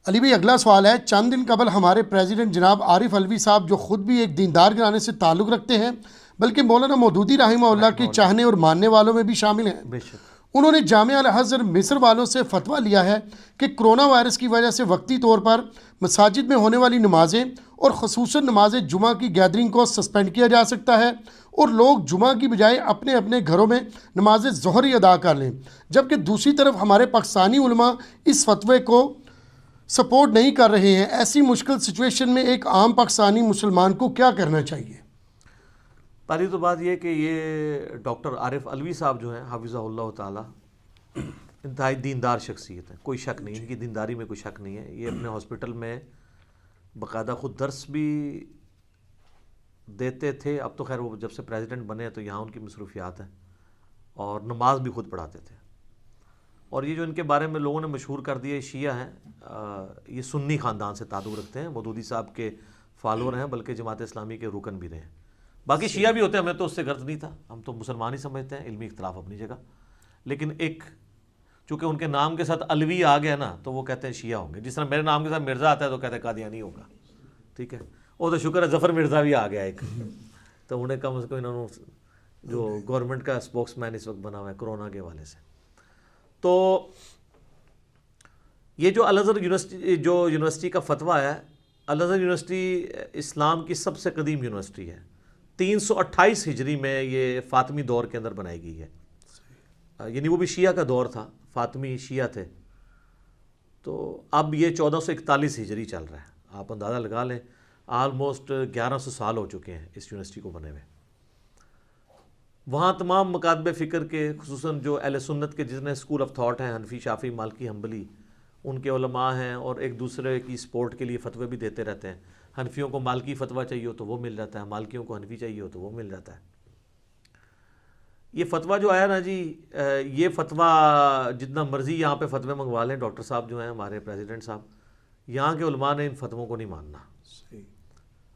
علی بھائی اگلا سوال ہے، چند دن قبل ہمارے پریزیڈنٹ جناب عارف علوی صاحب جو خود بھی ایک دیندار گھرانے سے تعلق رکھتے ہیں بلکہ مولانا مودودی رحمہ اللہ کے چاہنے اور ماننے والوں میں بھی شامل ہیں، بے شک انہوں نے جامعہ الازہر مصر والوں سے فتویٰ لیا ہے کہ کرونا وائرس کی وجہ سے وقتی طور پر مساجد میں ہونے والی نمازیں اور خصوصاً نماز جمعہ کی گیدرنگ کو سسپینڈ کیا جا سکتا ہے اور لوگ جمعہ کی بجائے اپنے اپنے گھروں میں نماز ظہر ہی ادا کر لیں، جبکہ دوسری طرف ہمارے پاکستانی علماء اس فتوے کو سپورٹ نہیں کر رہے ہیں۔ ایسی مشکل سچویشن میں ایک عام پاکستانی مسلمان کو کیا کرنا چاہیے؟ پہلی تو بات یہ کہ یہ ڈاکٹر عارف علوی صاحب جو ہیں حفظہ اللہ تعالیٰ انتہائی دیندار شخصیت ہے، کوئی شک نہیں، ان کی دینداری میں کوئی شک نہیں ہے۔ یہ اپنے ہاسپٹل میں باقاعدہ خود درس بھی دیتے تھے، اب تو خیر وہ جب سے پریزیڈنٹ بنے ہیں تو یہاں ان کی مصروفیات ہیں، اور نماز بھی خود پڑھاتے تھے۔ اور یہ جو ان کے بارے میں لوگوں نے مشہور کر دیا شیعہ ہیں، یہ سنی خاندان سے تعلق رکھتے ہیں، مودودی صاحب کے فالوور ہیں، بلکہ جماعت اسلامی کے رکن بھی رہے ہیں۔ باقی شیعہ بھی ہوتے ہیں، ہمیں تو اس سے غرض نہیں تھا، ہم تو مسلمان ہی سمجھتے ہیں، علمی اختلاف اپنی جگہ، لیکن ایک چونکہ ان کے نام کے ساتھ علوی آ گیا نا تو وہ کہتے ہیں شیعہ ہوں گے، جس طرح میرے نام کے ساتھ مرزا آتا ہے تو کہتے ہیں قادیانی ہوگا، ٹھیک ہے، وہ تو شکر ہے ظفر مرزا بھی آ گیا ایک، تو انہیں کم از کم انہوں نے جو گورنمنٹ کا اسپوکس مین اس وقت بنا ہوا ہے کرونا کے حوالے سے۔ تو یہ جو الازہر یونیورسٹی کا فتویٰ ہے، الازہر یونیورسٹی اسلام کی سب سے قدیم یونیورسٹی ہے، 328 ہجری میں یہ فاطمی دور کے اندر بنائی گئی ہے، یعنی وہ بھی شیعہ کا دور تھا، فاطمی شیعہ تھے، تو اب یہ 1441 ہجری چل رہا ہے، آپ اندازہ لگا لیں آلموسٹ 1100 سال ہو چکے ہیں اس یونیورسٹی کو بنے ہوئے۔ وہاں تمام مکاتب فکر کے، خصوصاً جو اہل سنت کے جتنے اسکول آف تھاٹ ہیں، حنفی، شافعی، مالکی، حنبلی، ان کے علماء ہیں، اور ایک دوسرے کی سپورٹ کے لیے فتوے بھی دیتے رہتے ہیں۔ حنفیوں کو مالکی فتویٰ چاہیے ہو تو وہ مل جاتا ہے، مالکیوں کو حنفی چاہیے ہو تو وہ مل جاتا ہے۔ یہ فتویٰ جو آیا نا جی، یہ فتویٰ جتنا مرضی یہاں پہ فتوے منگوا لیں، ڈاکٹر صاحب جو ہیں ہمارے پریزیڈنٹ صاحب، یہاں کے علماء نے ان فتووں کو نہیں ماننا۔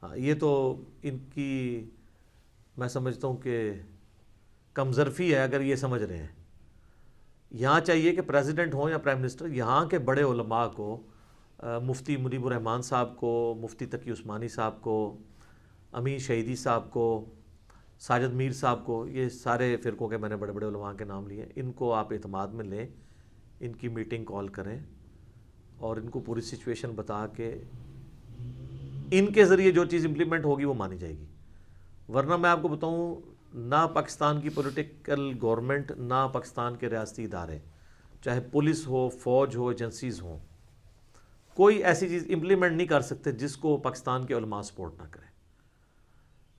ہاں، یہ تو ان کی میں سمجھتا ہوں کہ کمظرفی ہے اگر یہ سمجھ رہے ہیں۔ یہاں چاہیے کہ پریزیڈنٹ ہوں یا پرائم منسٹر، یہاں کے بڑے علماء کو، مفتی منیب الرحمان صاحب کو، مفتی تقی عثمانی صاحب کو، امین شہیدی صاحب کو، ساجد میر صاحب کو، یہ سارے فرقوں کے میں نے بڑے بڑے علماء کے نام لیے، ان کو آپ اعتماد میں لیں، ان کی میٹنگ کال کریں اور ان کو پوری سچویشن بتا کے ان کے ذریعے جو چیز امپلیمنٹ ہوگی وہ مانی جائے گی۔ ورنہ میں آپ کو بتاؤں، نہ پاکستان کی پولیٹیکل گورنمنٹ، نہ پاکستان کے ریاستی ادارے، چاہے پولیس ہو، فوج ہو، ایجنسیز ہوں، کوئی ایسی چیز امپلیمنٹ نہیں کر سکتے جس کو پاکستان کے علماء سپورٹ نہ کریں۔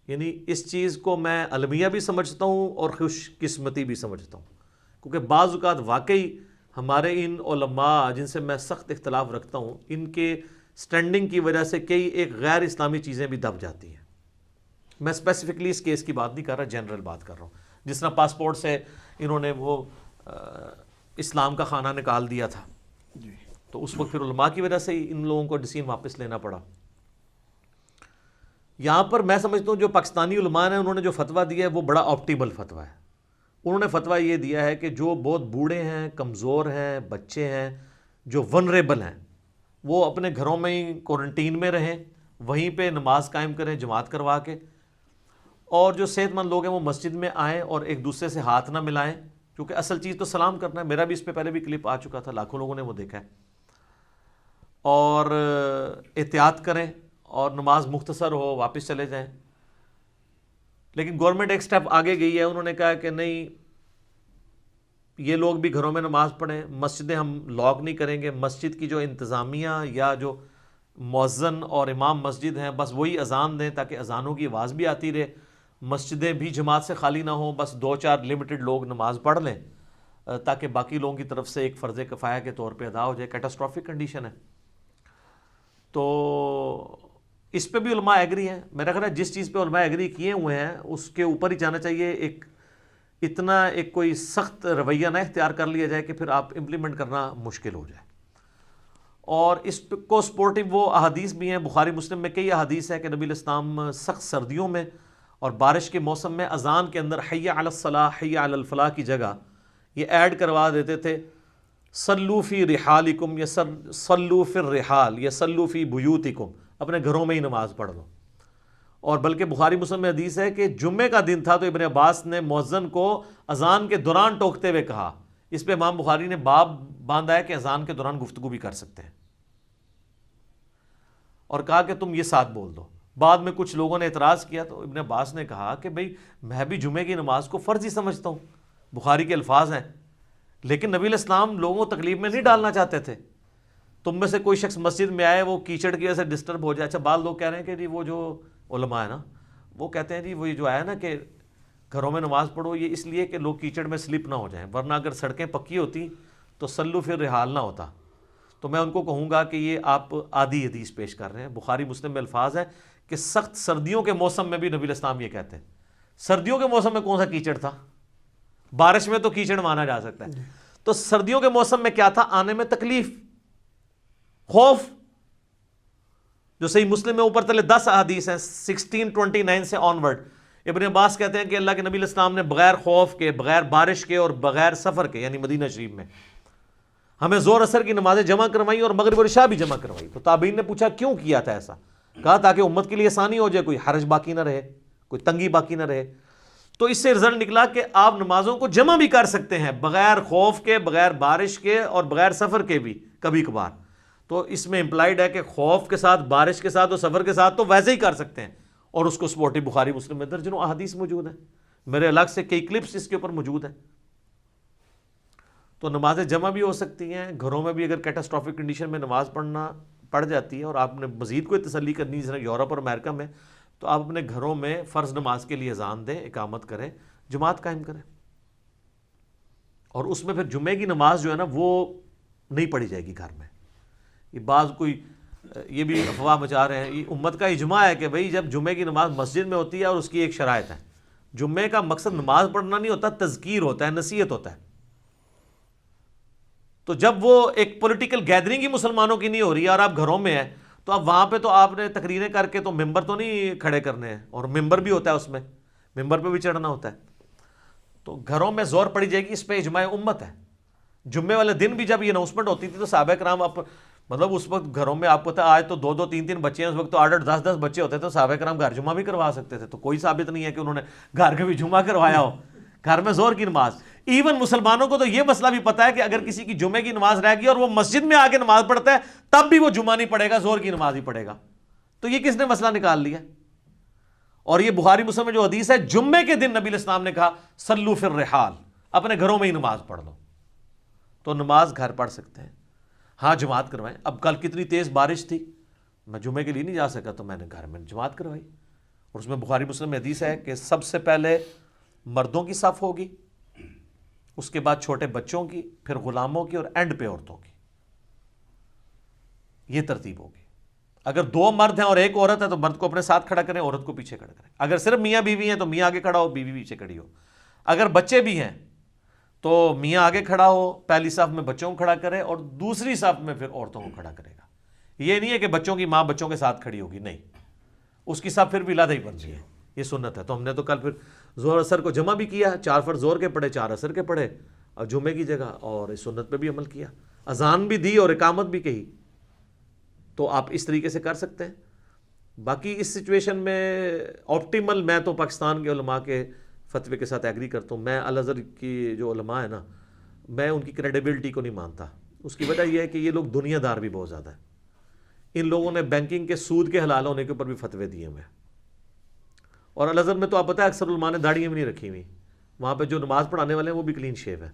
یعنی اس چیز کو میں المیہ بھی سمجھتا ہوں اور خوش قسمتی بھی سمجھتا ہوں، کیونکہ بعض اوقات واقعی ہمارے ان علماء جن سے میں سخت اختلاف رکھتا ہوں، ان کے سٹینڈنگ کی وجہ سے کئی ایک غیر اسلامی چیزیں بھی دب جاتی ہیں۔ میں اسپیسیفکلی اس کیس کی بات نہیں کر رہا، جنرل بات کر رہا ہوں۔ جس طرح پاسپورٹ سے انہوں نے وہ اسلام کا خانہ نکال دیا تھا، تو اس وقت پھر علماء کی وجہ سے ہی ان لوگوں کو ڈیسیژن واپس لینا پڑا۔ یہاں پر میں سمجھتا ہوں جو پاکستانی علماء نے انہوں نے جو فتویٰ دیا ہے وہ بڑا آپٹیمل فتویٰ ہے۔ انہوں نے فتویٰ یہ دیا ہے کہ جو بہت بوڑھے ہیں، کمزور ہیں، بچے ہیں، جو ونریبل ہیں، وہ اپنے گھروں میں ہی کوارنٹین میں رہیں، وہیں پہ نماز قائم کریں جماعت کروا کے، اور جو صحت مند لوگ ہیں وہ مسجد میں آئیں اور ایک دوسرے سے ہاتھ نہ ملائیں، کیونکہ اصل چیز تو سلام کرنا ہے۔ میرا بھی اس پہ پہلے بھی کلپ آ چکا تھا، لاکھوں لوگوں نے وہ دیکھا ہے۔ اور احتیاط کریں اور نماز مختصر ہو واپس چلے جائیں۔ لیکن گورنمنٹ ایک سٹیپ آگے گئی ہے، انہوں نے کہا کہ نہیں، یہ لوگ بھی گھروں میں نماز پڑھیں، مسجدیں ہم لاک نہیں کریں گے، مسجد کی جو انتظامیہ یا جو مؤذن اور امام مسجد ہیں بس وہی اذان دیں تاکہ اذانوں کی آواز بھی آتی رہے، مسجدیں بھی جماعت سے خالی نہ ہوں، بس 2-4 لمیٹڈ لوگ نماز پڑھ لیں تاکہ باقی لوگوں کی طرف سے ایک فرض کفایہ کے طور پہ ادا ہو جائے۔ کیٹاسٹرافک کنڈیشن ہے، تو اس پہ بھی علماء ایگری ہیں۔ میرا خیال ہے جس چیز پہ علماء ایگری کیے ہوئے ہیں اس کے اوپر ہی جانا چاہیے، اتنا کوئی سخت رویہ نہ اختیار کر لیا جائے کہ پھر آپ امپلیمنٹ کرنا مشکل ہو جائے۔ اور اس کو سپورٹیو وہ احادیث بھی ہیں، بخاری مسلم میں کئی احادیث ہے کہ نبی الاسلام سخت سردیوں میں اور بارش کے موسم میں اذان کے اندر حی علی الصلاح، حی علی الفلاح کی جگہ یہ ایڈ کروا دیتے تھے صلو فی رحالکم یا صلو فی الرحال یا صلو فی بیوتکم، اپنے گھروں میں ہی نماز پڑھ لو. اور بلکہ بخاری مسلم میں حدیث ہے کہ جمعے کا دن تھا تو ابن عباس نے مؤذن کو اذان کے دوران ٹوکتے ہوئے کہا. اس پہ امام بخاری نے باب باندھا ہے کہ اذان کے دوران گفتگو بھی کر سکتے ہیں، اور کہا کہ تم یہ ساتھ بول دو. بعد میں کچھ لوگوں نے اعتراض کیا تو ابن عباس نے کہا کہ بھئی میں بھی جمعے کی نماز کو فرض ہی سمجھتا ہوں، بخاری کے الفاظ ہیں، لیکن نبی علیہ السلام لوگوں کو تکلیف میں نہیں ڈالنا چاہتے تھے. تم میں سے کوئی شخص مسجد میں آئے، وہ کیچڑ کی وجہ سے ڈسٹرب ہو جائے. اچھا بعض لوگ کہہ رہے ہیں کہ جی وہ جو علماء ہے نا وہ کہتے ہیں جی وہ جو آیا نا کہ گھروں میں نماز پڑھو، یہ اس لیے کہ لوگ کیچڑ میں سلپ نہ ہو جائیں، ورنہ اگر سڑکیں پکی ہوتی تو صلو فی الرحال نہ ہوتا. تو میں ان کو کہوں گا کہ یہ آپ آدھی حدیث پیش کر رہے ہیں. بخاری مسلم میں الفاظ ہے کہ سخت سردیوں کے موسم میں بھی نبی علیہ السلام یہ کہتے ہیں. سردیوں کے موسم میں کون سا کیچڑ تھا؟ بارش میں تو کیچڑ مانا جا سکتا ہے، تو سردیوں کے موسم میں کیا تھا؟ آنے میں تکلیف، خوف. جو صحیح مسلم میں اوپر تلے 10 احادیث ہیں 1629 سے آنورڈ. ابن عباس کہتے ہیں کہ اللہ کے نبی علیہ السلام نے بغیر خوف کے، بغیر بارش کے اور بغیر سفر کے، یعنی مدینہ شریف میں ہمیں زور اثر کی نمازیں جمع کروائی اور مغرب اور عشاء بھی جمع کروائی. تو تابعین نے پوچھا کیوں کیا تھا ایسا؟ کہا تاکہ امت کے لیے آسانی ہو جائے، کوئی حرج باقی نہ رہے، کوئی تنگی باقی نہ رہے. تو اس سے رزلٹ نکلا کہ آپ نمازوں کو جمع بھی کر سکتے ہیں بغیر خوف کے، بغیر بارش کے اور بغیر سفر کے بھی کبھی کبھار. تو اس میں امپلائڈ ہے کہ خوف کے ساتھ، بارش کے ساتھ اور سفر کے ساتھ تو ویسے ہی کر سکتے ہیں، اور اس کو سپورٹی بخاری مسلم میں درجنوں احادیث موجود ہیں. میرے الگ سے کئی کلپس اس کے اوپر موجود ہیں. تو نمازیں جمع بھی ہو سکتی ہیں گھروں میں بھی. اگر کیٹاسٹرافک کنڈیشن میں نماز پڑ جاتی ہے اور آپ نے مزید کوئی تسلی کرنی جس طرح یورپ اور امریکہ میں، تو آپ اپنے گھروں میں فرض نماز کے لیے اذان دیں، اقامت کریں، جماعت قائم کریں. اور اس میں پھر جمعے کی نماز جو ہے نا وہ نہیں پڑھی جائے گی گھر میں. یہ بعض کوئی یہ بھی افواہ مچا رہے ہیں. یہ امت کا اجماع ہے کہ بھئی جب جمعے کی نماز مسجد میں ہوتی ہے، اور اس کی ایک شرائط ہے، جمعے کا مقصد نماز پڑھنا نہیں ہوتا، تذکیر ہوتا ہے، نصیحت ہوتا ہے. تو جب وہ ایک پولیٹیکل گیدرنگ ہی مسلمانوں کی نہیں ہو رہی ہے اور آپ گھروں میں ہیں، تو اب وہاں پہ تو آپ نے تقریریں کر کے تو ممبر تو نہیں کھڑے کرنے ہیں، اور ممبر بھی ہوتا ہے، اس میں ممبر پہ بھی چڑھنا ہوتا ہے. تو گھروں میں زور پڑی جائے گی، اس پہ اجماع امت ہے. جمعے والے دن بھی جب یہ اناؤنسمنٹ ہوتی تھی تو صحابہ کرام مطلب اس وقت گھروں میں آپ کو پتا آج تو 2-2 3-3 بچے ہیں، اس وقت تو 8-8 10-10 بچے ہوتے تھے. تو صحابہ کرام گھر جمعہ بھی کروا سکتے تھے. تو کوئی ثابت نہیں ہے کہ انہوں نے گھر کے بھی جمعہ کروایا ہو، گھر میں زور کی نماز. ایون مسلمانوں کو تو یہ مسئلہ بھی پتا ہے کہ اگر کسی کی جمعے کی نماز رہ گئی اور وہ مسجد میں آ کے نماز پڑھتا ہے تب بھی وہ جمعہ نہیں پڑھے گا، زور کی نماز ہی پڑھے گا. تو یہ کس نے مسئلہ نکال لیا؟ اور یہ بخاری مسلم میں جو حدیث ہے، جمعے کے دن نبی علیہ السلام نے کہا صلو فی الرحال، اپنے گھروں میں ہی نماز پڑھ لو. تو نماز گھر پڑھ سکتے ہیں، ہاں جماعت کروائیں. اب کل کتنی تیز بارش تھی، میں جمعے کے لیے نہیں جا سکا تو میں نے گھر میں جماعت کروائی. اور اس میں بخاری مسلم میں حدیث ہے کہ سب سے پہلے مردوں کی صف ہوگی، اس کے بعد چھوٹے بچوں کی، پھر غلاموں کی، اور اینڈ پہ عورتوں کی. یہ ترتیب ہوگی. اگر 2 مرد ہیں اور 1 عورت ہے تو مرد کو اپنے ساتھ کھڑا کریں، عورت کو پیچھے کھڑا کریں. اگر صرف میاں بیوی ہیں تو میاں آگے کھڑا ہو، بیوی پیچھے کھڑی ہو. اگر بچے بھی ہیں تو میاں آگے کھڑا ہو، پہلی صف میں بچوں کو کھڑا کرے اور دوسری صف میں پھر عورتوں کو کھڑا کرے گا. یہ نہیں ہے کہ بچوں کی ماں بچوں کے ساتھ کھڑی ہوگی، نہیں، اس کی صف پھر بھی علیحدہ ہی بن رہی ہے. یہ سنت ہے. تو ہم نے تو کل پھر زور اثر کو جمع بھی کیا، 4 فرض زور کے پڑھے، 4 اثر کے پڑھے اور جمعے کی جگہ، اور اس سنت پہ بھی عمل کیا، اذان بھی دی اور اقامت بھی کہی. تو آپ اس طریقے سے کر سکتے ہیں. باقی اس سچویشن میں آپٹیمل، میں تو پاکستان کے علماء کے فتوے کے ساتھ ایگری کرتا ہوں. میں الازہر کی جو علماء ہیں نا، میں ان کی کریڈیبلٹی کو نہیں مانتا. اس کی وجہ یہ ہے کہ یہ لوگ دنیا دار بھی بہت زیادہ ہیں. ان لوگوں نے بینکنگ کے سود کے حلال ہونے کے اوپر بھی فتوے دیے ہوئے ہیں. اور الازہر میں تو آپ پتہ ہے اکثر علماء نے داڑھیاں بھی نہیں رکھی ہوئی. وہاں پہ جو نماز پڑھانے والے ہیں وہ بھی کلین شیو ہے.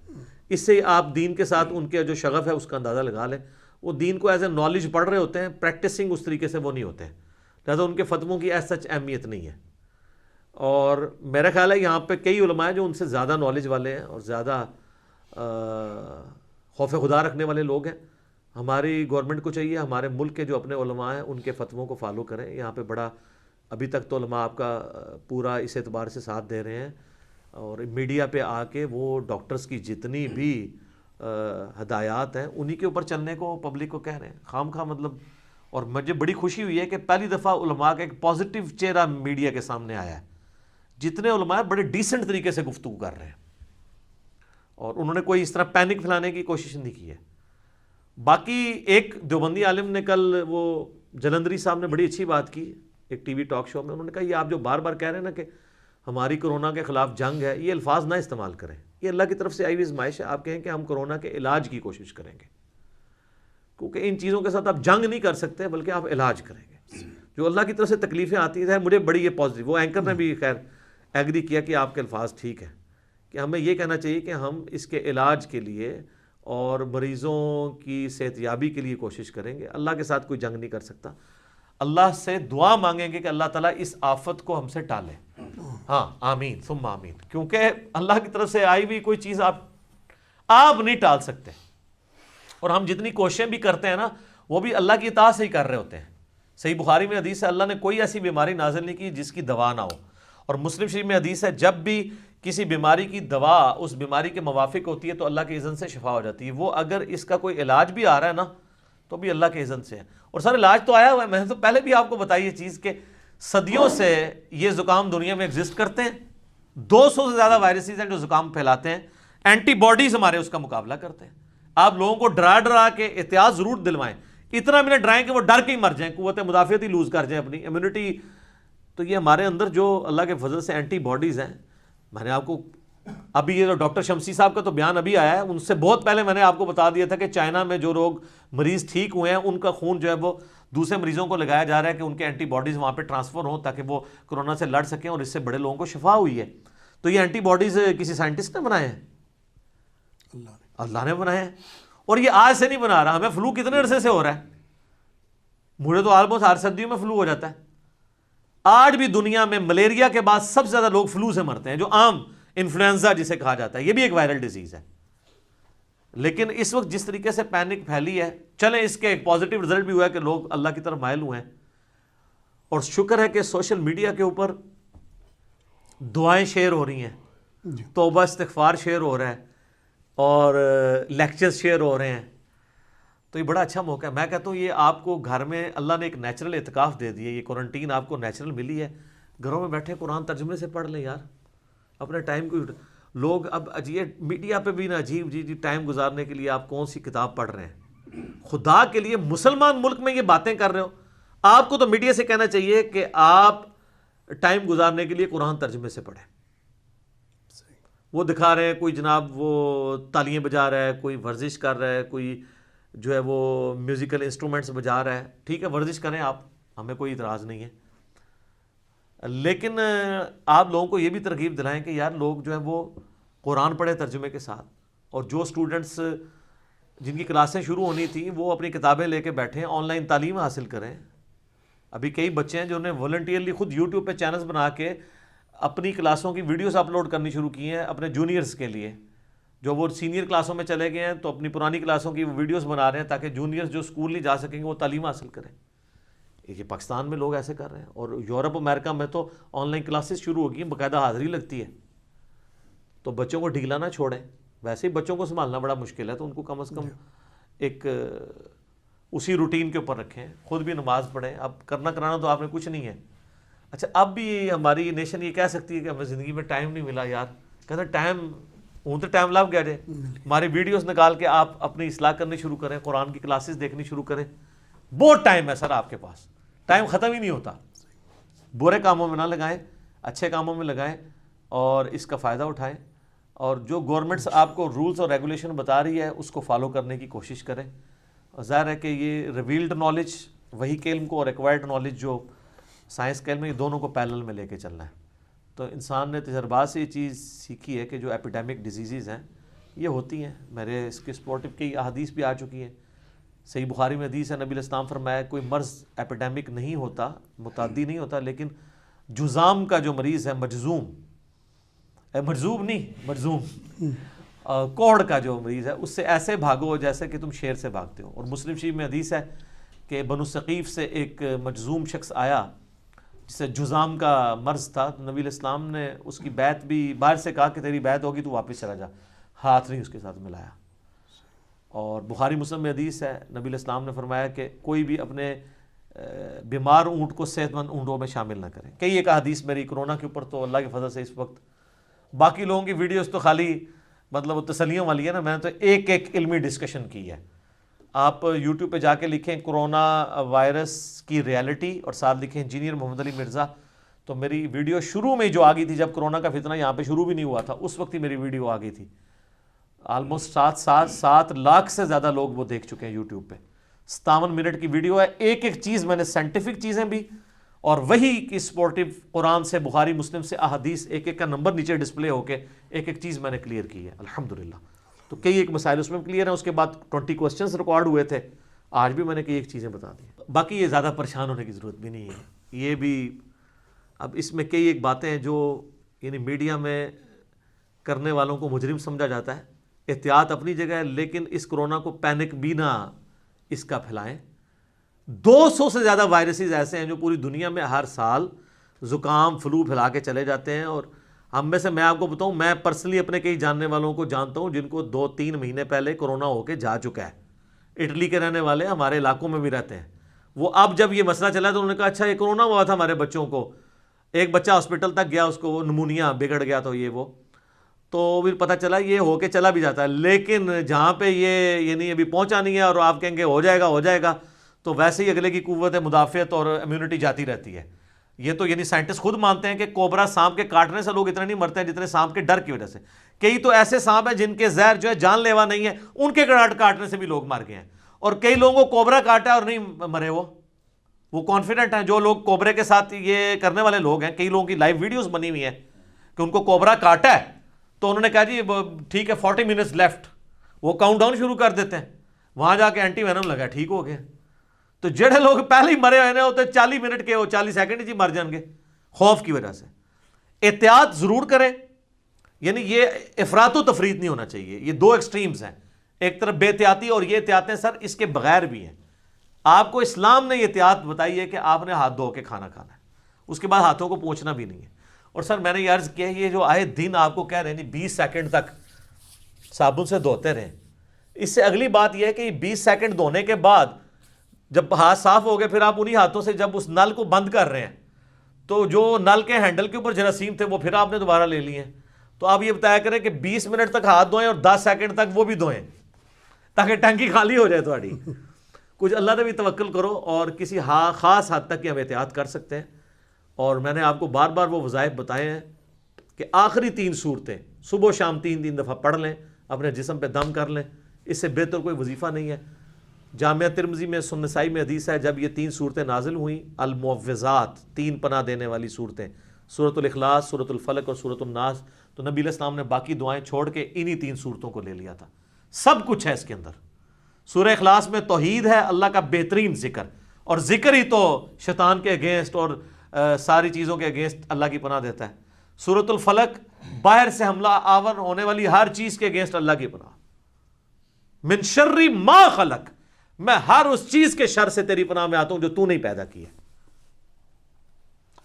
اس سے آپ دین کے ساتھ ان کے جو شغف ہے اس کا اندازہ لگا لیں. وہ دین کو ایز اے نالج پڑھ رہے ہوتے ہیں، پریکٹسنگ اس طریقے سے وہ نہیں ہوتے ہیں، لہٰذا ان کے فتووں کی ایز سچ اہمیت نہیں ہے. اور میرا خیال ہے یہاں پہ کئی علماء ہیں جو ان سے زیادہ نالج والے ہیں اور زیادہ خوف خدا رکھنے والے لوگ ہیں. ہماری گورنمنٹ کو چاہیے ہمارے ملک کے جو اپنے علماء ہیں ان کے فتووں کو فالو کریں. یہاں پہ بڑا ابھی تک تو علماء آپ کا پورا اس اعتبار سے ساتھ دے رہے ہیں، اور میڈیا پہ آ کے وہ ڈاکٹرز کی جتنی بھی ہدایات ہیں انہی کے اوپر چلنے کو پبلک کو کہہ رہے ہیں خام خواہ مطلب. اور مجھے بڑی خوشی ہوئی ہے کہ پہلی دفعہ علماء کا ایک پازیٹیو چہرہ میڈیا کے سامنے آیا ہے. جتنے علماء بڑے ڈیسنٹ طریقے سے گفتگو کر رہے ہیں، اور انہوں نے کوئی اس طرح پینک پھیلانے کی کوشش نہیں کی ہے. باقی ایک دیوبندی عالم نے کل وہ جلندری صاحب نے بڑی اچھی بات کی ایک ٹی وی ٹاک شو میں. انہوں نے کہا یہ آپ جو بار بار کہہ رہے ہیں نا کہ ہماری کرونا کے خلاف جنگ ہے, یہ الفاظ نہ استعمال کریں. یہ اللہ کی طرف سے آئی ہوئی آزمائش ہے. آپ کہیں کہ ہم کرونا کے علاج کی کوشش کریں گے, کیونکہ ان چیزوں کے ساتھ آپ جنگ نہیں کر سکتے بلکہ آپ علاج کریں گے. جو اللہ کی طرف سے تکلیفیں آتی ہیں, مجھے بڑی یہ پازیٹیو, وہ اینکر نے بھی خیر ایگری کیا کہ آپ کے الفاظ ٹھیک ہیں, کہ ہمیں یہ کہنا چاہیے کہ ہم اس کے علاج کے لیے اور مریضوں کی صحت یابی کے لیے کوشش کریں گے. اللہ کے ساتھ کوئی جنگ نہیں کر سکتا. اللہ سے دعا مانگیں گے کہ اللہ تعالیٰ اس آفت کو ہم سے ٹالے. ہاں آمین ثم آمین, کیونکہ اللہ کی طرف سے آئی ہوئی کوئی چیز آپ نہیں ٹال سکتے. اور ہم جتنی کوششیں بھی کرتے ہیں نا, وہ بھی اللہ کی اطاعت سے ہی کر رہے ہوتے ہیں. صحیح بخاری میں حدیث ہے, اللہ نے کوئی ایسی بیماری نازل نہیں کی جس کی دوا نہ ہو. اور مسلم شریف میں حدیث ہے, جب بھی کسی بیماری کی دوا اس بیماری کے موافق ہوتی ہے تو اللہ کے اذن سے شفا ہو جاتی ہے. وہ اگر اس کا کوئی علاج بھی آ رہا ہے نا تو بھی اللہ کے اذن سے ہے. اور سر علاج تو آیا ہوا ہے, میں نے تو پہلے بھی آپ کو بتائی یہ چیز کہ صدیوں سے یہ زکام دنیا میں ایگزسٹ کرتے ہیں. 200 سے زیادہ وائرسز ہیں جو زکام پھیلاتے ہیں. اینٹی باڈیز ہمارے اس کا مقابلہ کرتے ہیں. آپ لوگوں کو ڈرا کے احتیاط ضرور دلوائیں, اتنا بھی نہ ڈرائیں کہ وہ ڈر کے ہی مر جائیں, قوت مدافعت ہی لوز کر جائیں, اپنی امیونٹی. تو یہ ہمارے اندر جو اللہ کے فضل سے اینٹی باڈیز ہیں, میں نے آپ کو ابھی یہ ڈاکٹر شمسی صاحب کا تو بیان ابھی آیا ہے, ان سے بہت پہلے میں نے آپ کو بتا دیا تھا کہ چائنا میں جو لوگ مریض ٹھیک ہوئے ہیں ان کا خون جو ہے وہ دوسرے مریضوں کو لگایا جا رہا ہے کہ ان کے اینٹی باڈیز وہاں پہ ٹرانسفر ہوں تاکہ وہ کرونا سے لڑ سکیں, اور اس سے بڑے لوگوں کو شفا ہوئی ہے. تو یہ اینٹی باڈیز کسی سائنٹسٹ نے بنائے ہیں؟ اللہ نے بنائے ہیں. اور یہ آج سے نہیں بنا رہا, ہمیں فلو کتنے عرصے سے ہو رہا ہے. مجھے تو آلموسٹ ہر سردیوں میں فلو ہو جاتا ہے. آج بھی دنیا میں ملیریا کے بعد سب سے زیادہ لوگ فلو سے مرتے ہیں, جو عام انفلوئنزا جسے کہا جاتا ہے, یہ بھی ایک وائرل ڈیزیز ہے. لیکن اس وقت جس طریقے سے پینک پھیلی ہے, چلیں اس کے ایک پازیٹیو رزلٹ بھی ہوا ہے کہ لوگ اللہ کی طرف مائل ہوئے ہیں. اور شکر ہے کہ سوشل میڈیا کے اوپر دعائیں شیئر ہو رہی ہیں, توبہ استغفار شیئر ہو رہا ہے, اور لیکچرز شیئر ہو رہے ہیں. تو یہ بڑا اچھا موقع ہے. میں کہتا ہوں یہ آپ کو گھر میں اللہ نے ایک نیچرل اعتکاف دے دی ہے, یہ کوارنٹین آپ کو نیچرل ملی ہے. گھروں میں بیٹھے قرآن ترجمے سے پڑھ لیں یار, اپنے ٹائم کو. لوگ اب عجیب میڈیا پہ بھی نا عجیب جی ٹائم گزارنے کے لیے آپ کون سی کتاب پڑھ رہے ہیں. خدا کے لیے مسلمان ملک میں یہ باتیں کر رہے ہو, آپ کو تو میڈیا سے کہنا چاہیے کہ آپ ٹائم گزارنے کے لیے قرآن ترجمے سے پڑھیں. وہ دکھا رہے ہیں کوئی جناب وہ تالیاں بجا رہا ہے, کوئی ورزش کر رہا ہے, کوئی جو ہے وہ میوزیکل انسٹرومنٹس بجا رہا ہے. ٹھیک ہے ورزش کریں آپ, ہمیں کوئی اعتراض نہیں ہے, لیکن آپ لوگوں کو یہ بھی ترغیب دلائیں کہ یار لوگ جو ہے وہ قرآن پڑھیں ترجمے کے ساتھ. اور جو سٹوڈنٹس جن کی کلاسیں شروع ہونی تھیں وہ اپنی کتابیں لے کے بیٹھیں, آن لائن تعلیم حاصل کریں. ابھی کئی بچے ہیں جنہوں نے والنٹیئرلی خود یوٹیوب پہ چینلز بنا کے اپنی کلاسوں کی ویڈیوز اپلوڈ کرنی شروع کی ہیں اپنے جونیئرز کے لیے. جو وہ سینئر کلاسوں میں چلے گئے ہیں تو اپنی پرانی کلاسوں کی ویڈیوز بنا رہے ہیں تاکہ جونیئرز جو اسکول نہیں جا سکیں گے وہ تعلیم حاصل کریں. یہ پاکستان میں لوگ ایسے کر رہے ہیں, اور یورپ امریکہ میں تو آن لائن کلاسز شروع ہو گئی ہیں, باقاعدہ حاضری لگتی ہے. تو بچوں کو ڈھیلا نہ چھوڑیں. ویسے ہی بچوں کو سنبھالنا بڑا مشکل ہے, تو ان کو کم از کم ایک اسی روٹین کے اوپر رکھیں, خود بھی نماز پڑھیں. اب کرنا کرانا تو آپ نے کچھ نہیں ہے. اچھا اب بھی ہماری نیشن یہ کہہ سکتی ہے کہ ہمیں زندگی میں ٹائم نہیں ملا. یار کہتے ٹائم ہوں تو ٹائم لگ گیا جائے. ہماری ویڈیوز نکال کے آپ اپنی اصلاح کرنی شروع کریں, قرآن کی کلاسز دیکھنی شروع کریں. بہت ٹائم ہے سر آپ کے پاس, ٹائم ختم ہی نہیں ہوتا. برے کاموں میں نہ لگائیں, اچھے کاموں میں لگائیں اور اس کا فائدہ اٹھائیں. اور جو گورنمنٹس آپ کو رولز اور ریگولیشن بتا رہی ہے اس کو فالو کرنے کی کوشش کریں. اور ظاہر ہے کہ یہ ریویلڈ نالج وہی کے علم کو اور ایکوائرڈ نالج جو سائنس کے علم میں, یہ دونوں کو پیرلل میں لے کے چلنا ہے. تو انسان نے تجربات سے یہ چیز سیکھی ہے کہ جو ایپیڈیمک ڈیزیزز ہیں یہ ہوتی ہیں. میرے اس کے سپورٹو کی احادیث بھی آ چکی ہیں. صحیح بخاری میں حدیث ہے, نبی علیہ السلام فرمایا کوئی مرض ایپیڈیمک نہیں ہوتا, متعدی نہیں ہوتا, لیکن جزام کا جو مریض ہے, مجزوم نہیں مجزوم, کوڑ کا جو مریض ہے, اس سے ایسے بھاگو جیسے کہ تم شیر سے بھاگتے ہو. اور مسلم شریف میں حدیث ہے کہ بنو ثقیف سے ایک مجزوم شخص آیا جسے جزام کا مرض تھا. نبی علیہ السلام نے اس کی بیعت بھی باہر سے کہا کہ تیری بیعت ہوگی تو واپس چلا جا, ہاتھ نہیں اس کے ساتھ ملایا. اور بخاری مسلم میں حدیث ہے, نبی علیہ السلام نے فرمایا کہ کوئی بھی اپنے بیمار اونٹ کو صحت مند اونٹوں میں شامل نہ کرے. کئی ایک حدیث میری کرونا کے اوپر تو اللہ کے فضل سے اس وقت, باقی لوگوں کی ویڈیوز تو خالی مطلب تسلیوں والی ہے نا, میں نے تو ایک علمی ڈسکشن کی ہے. آپ یوٹیوب پہ جا کے لکھیں کرونا وائرس کی ریالٹی اور ساتھ لکھیں انجینئر محمد علی مرزا، تو میری ویڈیو شروع میں جو آ گئی تھی جب کرونا کا فتنہ یہاں پہ شروع بھی نہیں ہوا تھا، اس وقت ہی میری ویڈیو آ گئی تھی. آلموسٹ 7 لاکھ سے زیادہ لوگ وہ دیکھ چکے ہیں یوٹیوب پہ. 57 منٹ کی ویڈیو ہے. ایک ایک چیز میں نے سائنٹیفک چیزیں بھی اور وہی کی سپورٹیو قرآن سے، بخاری مسلم سے احادیث، ایک ایک کا نمبر نیچے ڈسپلے ہو کے ایک ایک چیز میں نے کلیئر کی ہے الحمدللہ. تو کئی ایک مسائل اس میں کلیئر ہیں. اس کے بعد 20 کوسچنز ریکارڈ ہوئے تھے، آج بھی میں نے کئی ایک چیزیں بتا دی. باقی یہ زیادہ پریشان ہونے کی ضرورت بھی نہیں ہے. یہ بھی اب اس میں کئی ایک باتیں ہیں جو یعنی میڈیا میں کرنے والوں کو مجرم سمجھا جاتا ہے. احتیاط اپنی جگہ ہے، لیکن اس کرونا کو پینک بھی نہ اس کا پھیلائیں. 200 سے زیادہ وائرسز ایسے ہیں جو پوری دنیا میں ہر سال زکام فلو پھیلا کے چلے جاتے ہیں. اور ہم میں سے میں آپ کو بتاؤں، میں پرسنلی اپنے کئی جاننے والوں کو جانتا ہوں جن کو 2-3 مہینے پہلے کرونا ہو کے جا چکا ہے. اٹلی کے رہنے والے ہمارے علاقوں میں بھی رہتے ہیں. وہ اب جب یہ مسئلہ چلا تو انہوں نے کہا اچھا یہ کرونا ہوا تھا ہمارے بچوں کو. ایک بچہ ہاسپٹل تک گیا، اس کو وہ نمونیا بگڑ گیا تو یہ وہ تو پھر پتہ چلا یہ ہو کے چلا بھی جاتا ہے. لیکن جہاں پہ یہ یعنی ابھی پہنچا نہیں ہے اور آپ کہیں گے ہو جائے گا تو ویسے ہی اگلے کی قوت مدافعت اور امیونٹی جاتی رہتی ہے. یہ تو یعنی سائنٹسٹ خود مانتے ہیں کہ کوبرا سانپ کے کاٹنے سے لوگ اتنے نہیں مرتے ہیں جتنے سانپ کے ڈر کی وجہ سے. کئی تو ایسے سانپ ہیں جن کے زہر جو ہے جان لیوا نہیں ہے، ان کے کاٹنے سے بھی لوگ مر گئے ہیں. اور کئی لوگوں کو کوبرا کاٹا اور نہیں مرے. وہ کانفیڈنٹ ہیں جو لوگ کوبرے کے ساتھ یہ کرنے والے لوگ ہیں. کئی لوگوں کی لائیو ویڈیوز بنی ہوئی ہیں کہ ان کو کوبرا کاٹا ہے تو انہوں نے کہا جی ٹھیک ہے 40 منٹس لیفٹ، وہ کاؤنٹ ڈاؤن شروع کر دیتے ہیں. وہاں جا کے اینٹی وینم لگا، ٹھیک ہو گیا. تو جڑے لوگ پہلے ہی مرے ہوئے ہوتے 40 منٹ کے 40 سیکنڈ ہی مر جائیں گے خوف کی وجہ سے. احتیاط ضرور کریں. یعنی یہ افراط و تفریط نہیں ہونا چاہیے. یہ 2 ایکسٹریمز ہیں، ایک طرف بے احتیاطی اور یہ احتیاطیں سر اس کے بغیر بھی ہیں. آپ کو اسلام نے یہ احتیاط بتائی ہے کہ آپ نے ہاتھ دھو کے کھانا کھانا ہے، اس کے بعد ہاتھوں کو پوچھنا بھی نہیں ہے. اور سر میں نے یہ عرض کیا یہ جو آئے دن آپ کو کہہ رہے ہیں 20 سیکنڈ تک صابن سے دھوتے رہیں. اس سے اگلی بات یہ ہے کہ 20 سیکنڈ دھونے کے بعد جب ہاتھ صاف ہو گئے پھر آپ انہی ہاتھوں سے جب اس نل کو بند کر رہے ہیں تو جو نل کے ہینڈل کے اوپر جراثیم تھے وہ پھر آپ نے دوبارہ لے لیے ہیں. تو آپ یہ بتایا کریں کہ 20 منٹ تک ہاتھ دھوئیں اور 10 سیکنڈ تک وہ بھی دھوئیں تاکہ ٹنکی خالی ہو جائے تھوڑی. کچھ اللہ نے بھی توکل کرو اور کسی خاص حد تک ہم احتیاط کر سکتے ہیں. اور میں نے آپ کو بار بار وہ وظائف بتائے ہیں کہ آخری 3 صورتیں صبح و شام 3 دفعہ پڑھ لیں، اپنے جسم پہ دم کر لیں. اس سے بہتر کوئی وظیفہ نہیں ہے. جامعہ ترمذی میں سنن نسائی میں حدیث ہے جب یہ 3 صورتیں نازل ہوئیں المعوذات، 3 پناہ دینے والی صورتیں، سورۃ الاخلاص، سورۃ الفلق اور سورۃ الناس، تو نبی علیہ السلام نے باقی دعائیں چھوڑ کے انہی 3 صورتوں کو لے لیا تھا. سب کچھ ہے اس کے اندر. سورہ اخلاص میں توحید ہے، اللہ کا بہترین ذکر، اور ذکر ہی تو شیطان کے اگینسٹ اور ساری چیزوں کے اگینسٹ اللہ کی پناہ دیتا ہے. سورۃ الفلق باہر سے حملہ آور ہونے والی ہر چیز کے اگینسٹ اللہ کی پناہ. من شر ما خلق، میں ہر اس چیز کے شر سے تیری پناہ میں آتا ہوں جو تو نہیں پیدا کی ہے.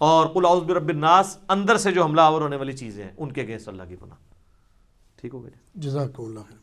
اور قل اعوذ برب الناس، اندر سے جو حملہ آور ہونے والی چیزیں ہیں ان کے اگینسٹ اللہ کی پناہ. ٹھیک ہو گیا. جزاک اللہ خیر.